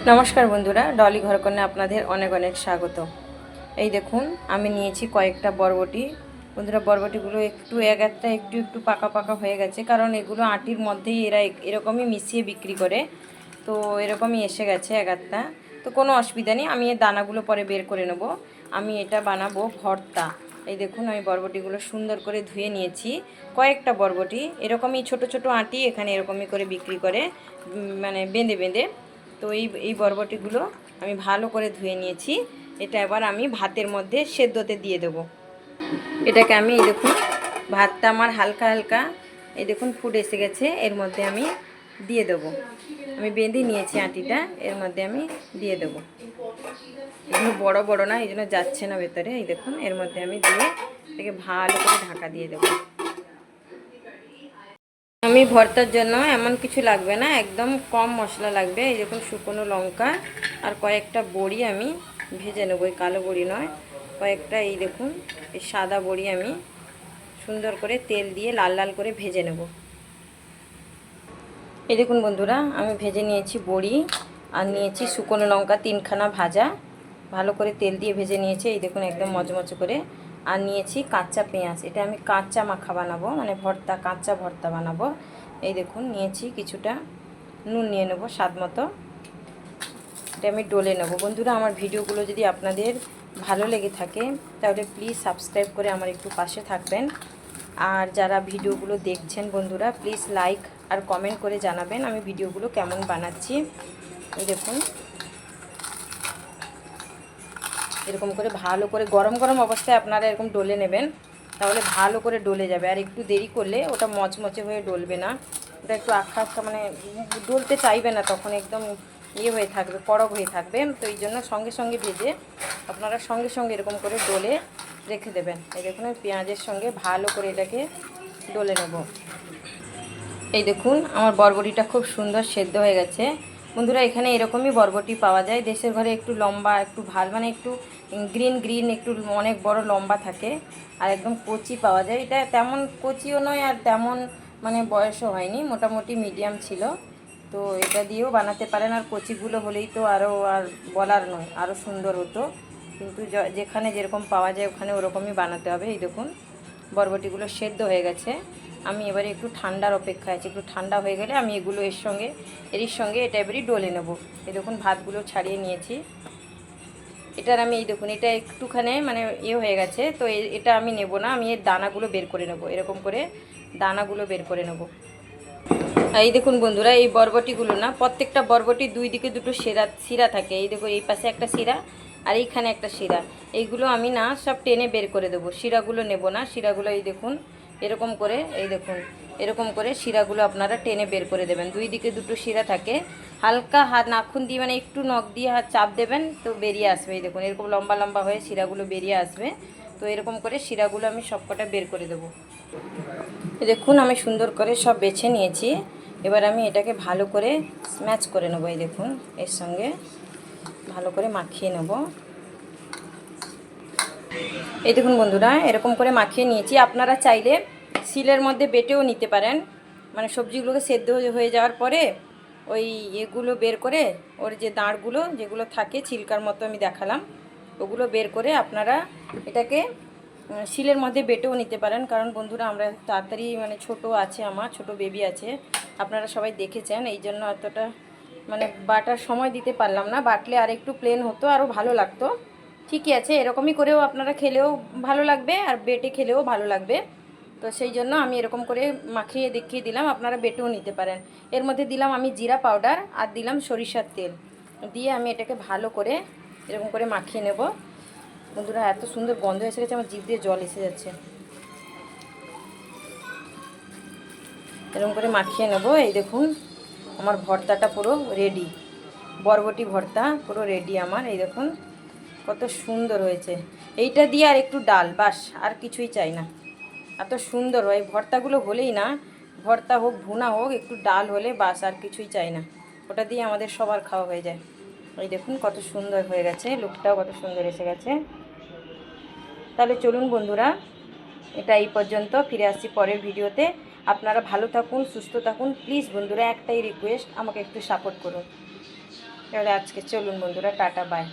নমস্কার বন্ধুরা, ডলি ঘরকন্যা আপনাদের অনেক অনেক স্বাগত। এই দেখুন, আমি নিয়েছি কয়েকটা বরবটি। বন্ধুরা, বরবটিগুলো একটু একটা একটু একটু পাকা পাকা হয়ে গেছে, কারণ এগুলো আটির মধ্যেই এরা এরকমই মিশিয়ে বিক্রি করে। তো এরকমই এসে গেছে একটা। তো কোনো অসুবিধা নেই, আমি এই দানাগুলো পরে বের করে নেব। আমি এটা বানাবো ভর্তা। এই দেখুন, আমি বরবটিগুলো সুন্দর করে ধুয়ে নিয়েছি। কয়েকটা বরবটি এরকমই ছোট ছোট আটি এখানে এরকমই করে বিক্রি করে, মানে বেঁধে বেঁধে। তো এই বরবটিগুলো আমি ভালো করে ধুয়ে নিয়েছি। এটা এবার আমি ভাতের মধ্যে সেদ্ধতে দিয়ে দেবো। এটাকে আমি এই দেখুন, ভাতটা আমার হালকা হালকা এই দেখুন ফুট এসে গেছে, এর মধ্যে আমি দিয়ে দেবো। আমি বেঁধে নিয়েছি আটিটা, এর মধ্যে আমি দিয়ে দেবো। এগুলো বড় বড় না, এই জন্য যাচ্ছে না ভেতরে। এই দেখুন, এর মধ্যে আমি দিয়ে এটাকে ভালো করে ঢাকা দিয়ে দেবো। আমি ভর্তার জন্য এমন কিছু লাগবে না, একদম কম মশলা লাগবে। এই দেখুন, শুকনো লঙ্কা আর কয়েকটা বড়ি আমি ভেজে নেবো। এই কালো বড়ি নয়, কয়েকটা এই দেখুন এই সাদা বড়ি আমি সুন্দর করে তেল দিয়ে লাল লাল করে ভেজে নেব। এই দেখুন বন্ধুরা, আমি ভেজে নিয়েছি বড়ি আর নিয়েছি শুকনো লঙ্কা 3খানা ভাজা, ভালো করে তেল দিয়ে ভেজে নিয়েছি। এই দেখুন একদম মচমচে করে। আর নিয়েছি কাঁচা পেঁয়াজ, এটা আমি কাঁচা মাখা বানাবো, মানে ভর্তা, কাঁচা ভর্তা বানাবো। এই দেখুন নিয়েছি কিছুটা নুন, নিয়ে নেবো স্বাদ মতো। এটা আমি ডলে নেব। বন্ধুরা, আমার ভিডিওগুলো যদি আপনাদের ভালো লেগে থাকে তাহলে প্লিজ সাবস্ক্রাইব করে আমার একটু পাশে থাকবেন। আর যারা ভিডিওগুলো দেখছেন বন্ধুরা, প্লিজ লাইক আর কমেন্ট করে জানাবেন আমি ভিডিওগুলো কেমন বানাচ্ছি। এই দেখুন, এরকম করে ভালো করে গরম গরম অবস্থায় আপনারা এরকম ডলে নেবেন, তাহলে ভালো করে ডলে যাবে। আর একটু দেরি করলে ওটা মচমচে হয়ে ডলবে না, ওটা একটু আখা আখা, মানে ডলতে চাইবে না, তখন একদম হয়ে থাকবে, কড়ক হয়ে থাকবে। তো এই জন্য সঙ্গে সঙ্গে ভেজে আপনারা সঙ্গে সঙ্গে এরকম করে ডলে রেখে দেবেন। এই দেখুন, পেঁয়াজের সঙ্গে ভালো করে এটাকে ডলে নেব। এই দেখুন, আমার বরবটিটা খুব সুন্দর সেদ্ধ হয়ে গেছে। বন্ধুরা, এখানে এরকমই বরবটি পাওয়া যায় দেশের ঘরে, একটু লম্বা, একটু মানে একটু গ্রিন গ্রিন, একটু অনেক বড় লম্বা থাকে, আর একদম কচি পাওয়া যায়। এটা তেমন কচিও নয় আর তেমন মানে বয়সও হয়নি, মোটামুটি মিডিয়াম ছিল। তো এটা দিয়েও বানাতে পারেন, আর কচিগুলো হলেই তো আরও আর বলার নয়, আরও সুন্দর হতো। কিন্তু যেখানে যেরকম পাওয়া যায় ওখানে ওরকমই বানাতে হবে। এই দেখুন, বরবটিগুলো সেদ্ধ হয়ে গেছে। আমি এবারে একটু ঠান্ডার অপেক্ষায় আছি, একটু ঠান্ডা হয়ে গেলে আমি এগুলো এর সঙ্গে এটা এবারই ডলে নেব। এই দেখুন, ভাতগুলো ছাড়িয়ে নিয়েছি। এটার আমি এই দেখুন, এটা একটুখানি মানে হয়ে গেছে, তো এটা আমি নেব না, আমি এর দানাগুলো বের করে নেব। এরকম করে দানাগুলো বের করে নেব। এই দেখুন বন্ধুরা, এই বরবটিগুলো না, প্রত্যেকটা বরবটি দুই দিকে দুটো শিরা থাকে। এই দেখো, এই পাশে একটা শিরা আর এইখানে একটা শিরা। এইগুলো আমি না সব টেনে বের করে দেবো, শিরাগুলো নেব না। শিরাগুলো এই দেখুন এরকম করে, এই দেখুন এরকম করে শিরাগুলো আপনারা টেনে বের করে দেবেন। দুই দিকে দুটো শিরা থাকে, হালকা হাত নাখুন দিয়ে, মানে একটু নখ দিয়ে হাত চাপ দেবেন, তো বেরিয়ে আসবে। এই দেখুন, এরকম লম্বা লম্বা হয়ে শিরাগুলো বেরিয়ে আসবে। তো এরকম করে শিরাগুলো আমি সবকটা বের করে দেবো। দেখুন, আমি সুন্দর করে সব বেছে নিয়েছি। এবার আমি এটাকে ভালো করে স্ম্যাচ করে নেবো। এই দেখুন, এর সঙ্গে ভালো করে মাখিয়ে নেব। এই দেখুন বন্ধুরা, এরকম করে মাখিয়ে নিয়েছি। আপনারা চাইলে শিলের মধ্যে বেটেও নিতে পারেন, মানে সবজিগুলোকে সেদ্ধ হয়ে যাওয়ার পরে ওই এগুলো বের করে, ওর যে দাঁড়গুলো যেগুলো থাকে ছিলকার মতো আমি দেখালাম, ওগুলো বের করে আপনারা এটাকে শিলের মধ্যে বেটেও নিতে পারেন। কারণ বন্ধুরা, আমরা তাড়াতাড়ি, মানে ছোট আছে, আমার ছোট বেবি আছে, আপনারা সবাই দেখেছেন, এই জন্য এতটা মানে বাটার সময় দিতে পারলাম না। বাটলে আর একটু প্লেন হতো, আরও ভালো লাগতো। ঠিকই আছে, এরকমই করেও আপনারা খেলেও ভালো লাগবে আর বেটে খেলেও ভালো লাগবে। তো সেই জন্য আমি এরকম করে মাখিয়ে দেখিয়ে দিলাম, আপনারা বেটেও নিতে পারেন। এর মধ্যে দিলাম আমি জিরা পাউডার আর দিলাম সরিষার তেল, দিয়ে আমি এটাকে ভালো করে এরকম করে মাখিয়ে নেব। বন্ধুরা, এত সুন্দর গন্ধ এসে গেছে, আমার জিভ দিয়ে জল এসে যাচ্ছে। এরকম করে মাখিয়ে নেব। এই দেখুন, আমার ভর্তাটা পুরো রেডি, বরবটি ভর্তা পুরো রেডি আমার। এই দেখুন কত সুন্দর হয়েছে। এইটা দিয়ে আর একটু ডাল, বাস, আর কিছুই চাই না। এত সুন্দর হয় ভর্তাগুলো হলেই না, ভর্তা হোক ভুনা হোক, একটু ডাল হলে বাস, আর কিছুই চাই না। ওটা দিয়ে আমাদের সবার খাওয়া হয়ে যায়। এই দেখুন কত সুন্দর হয়ে গেছে, লুকটাও কত সুন্দর এসে গেছে। তাহলে চলুন বন্ধুরা, এটা এই পর্যন্ত, ফিরে আসছি পরের ভিডিওতে। আপনারা ভালো থাকুন, সুস্থ থাকুন। প্লিজ বন্ধুরা, একটাই রিকোয়েস্ট, আমাকে একটু সাপোর্ট করুন। এবারে আজকে চলুন বন্ধুরা, টাটা বাই।